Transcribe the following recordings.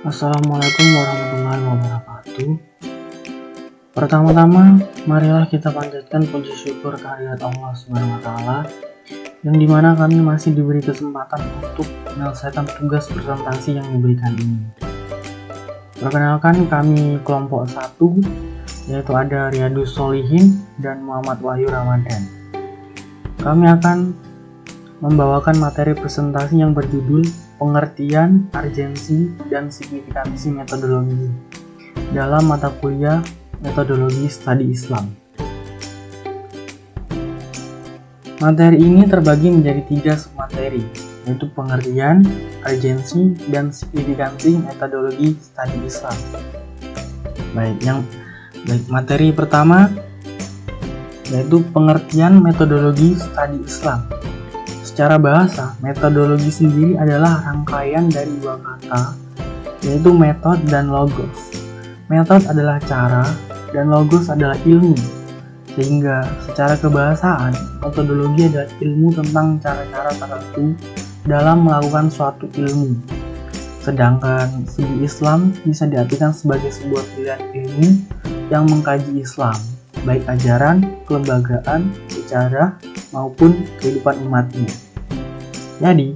Assalamualaikum warahmatullahi wabarakatuh. Pertama-tama, marilah kita panjatkan puji syukur kehadirat Allah SWT, yang dimana kami masih diberi kesempatan untuk menyelesaikan tugas presentasi yang diberikan ini. Perkenalkan, kami kelompok 1, yaitu ada Riyadus Solihin dan Muhammad Wahyu Ramadan. Kami akan membawakan materi presentasi yang berjudul pengertian, urgensi, dan signifikansi metodologi dalam mata kuliah metodologi studi Islam. Materi ini terbagi menjadi 3 submateri, yaitu pengertian, urgensi, dan signifikansi metodologi studi Islam. Materi pertama yaitu pengertian metodologi studi Islam. Secara bahasa, metodologi sendiri adalah rangkaian dari 2 kata, yaitu metode dan logos. Metode adalah cara, dan logos adalah ilmu. Sehingga, secara kebahasaan, metodologi adalah ilmu tentang cara-cara tertentu dalam melakukan suatu ilmu. Sedangkan, studi Islam bisa diartikan sebagai sebuah pilihan ilmu yang mengkaji Islam, baik ajaran, kelembagaan, sejarah, maupun kehidupan umatnya. Jadi,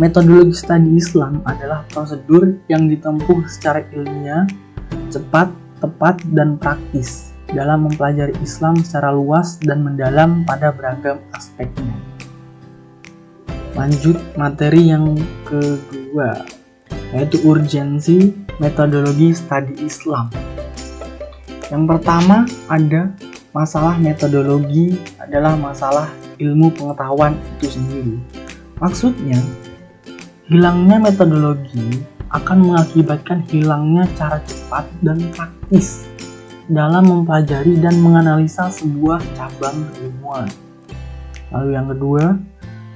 metodologi studi Islam adalah prosedur yang ditempuh secara ilmiah, cepat, tepat, dan praktis dalam mempelajari Islam secara luas dan mendalam pada beragam aspeknya. Lanjut materi yang kedua, yaitu urgensi metodologi studi Islam. Yang pertama ada masalah metodologi adalah masalah ilmu pengetahuan itu sendiri. Maksudnya, hilangnya metodologi akan mengakibatkan hilangnya cara cepat dan praktis dalam mempelajari dan menganalisa sebuah cabang keilmuan. Lalu yang kedua,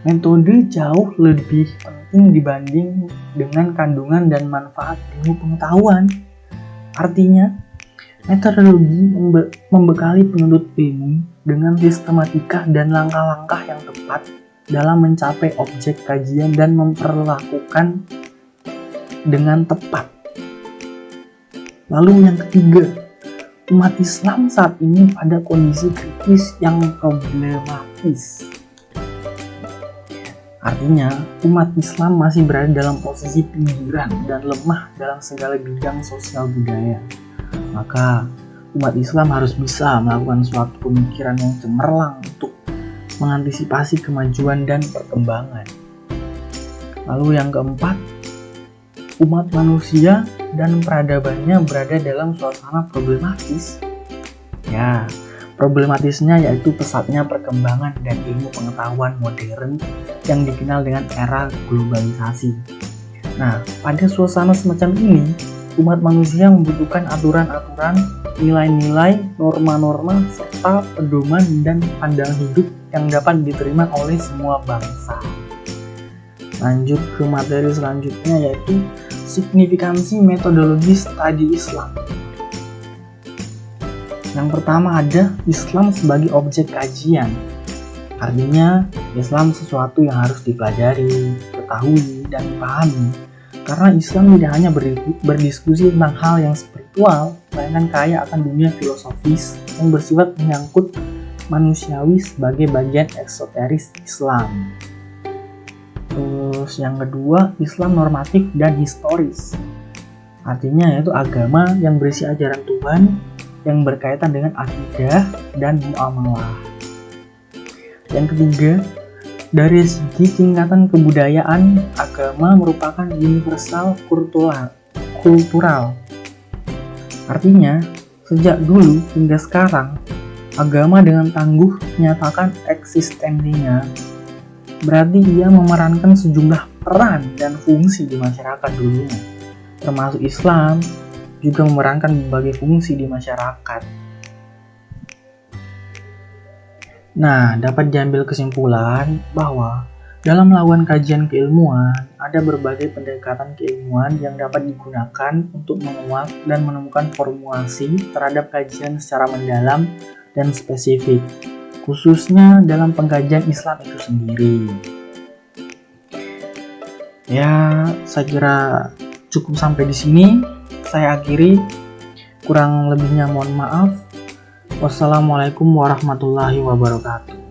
metode jauh lebih penting dibanding dengan kandungan dan manfaat ilmu pengetahuan. Artinya, metodologi membekali penuntut ilmu dengan sistematika dan langkah-langkah yang tepat dalam mencapai objek kajian dan memperlakukan dengan tepat. Lalu yang ketiga, umat Islam saat ini pada kondisi kritis yang problematis. Artinya, umat Islam masih berada dalam posisi pinggiran dan lemah dalam segala bidang sosial budaya. Maka, umat Islam harus bisa melakukan suatu pemikiran yang cemerlang untuk mengantisipasi kemajuan dan perkembangan. Lalu yang keempat, umat manusia dan peradabannya berada dalam suasana problematis. Ya, problematisnya yaitu pesatnya perkembangan dan ilmu pengetahuan modern yang dikenal dengan era globalisasi. Nah, pada suasana semacam ini, umat manusia membutuhkan aturan-aturan, nilai-nilai, norma-norma, serta pedoman dan pandangan hidup yang dapat diterima oleh semua bangsa. Lanjut ke materi selanjutnya yaitu signifikansi metodologi studi Islam. Yang pertama ada Islam sebagai objek kajian. Artinya, Islam sesuatu yang harus dipelajari, ketahui, dan dipahami. Karena Islam tidak hanya berdiskusi tentang hal yang spiritual, melainkan kaya akan dunia filosofis yang bersifat menyangkut manusiawi sebagai bagian esoteris Islam. Terus yang kedua, Islam normatif dan historis. Artinya yaitu agama yang berisi ajaran Tuhan yang berkaitan dengan akidah dan muamalah. Yang ketiga, dari segi tingkatan kebudayaan, agama merupakan universal kultural. Artinya, sejak dulu hingga sekarang, agama dengan tangguh menyatakan eksistensinya. Berarti ia memerankan sejumlah peran dan fungsi di masyarakat dulunya. Termasuk Islam juga memerankan berbagai fungsi di masyarakat. Nah, dapat diambil kesimpulan bahwa dalam melakukan kajian keilmuan, ada berbagai pendekatan keilmuan yang dapat digunakan untuk menguak dan menemukan formulasi terhadap kajian secara mendalam dan spesifik, khususnya dalam pengkajian Islam itu sendiri. Ya, saya kira cukup sampai di sini. Saya akhiri. Kurang lebihnya mohon maaf. Wassalamualaikum warahmatullahi wabarakatuh.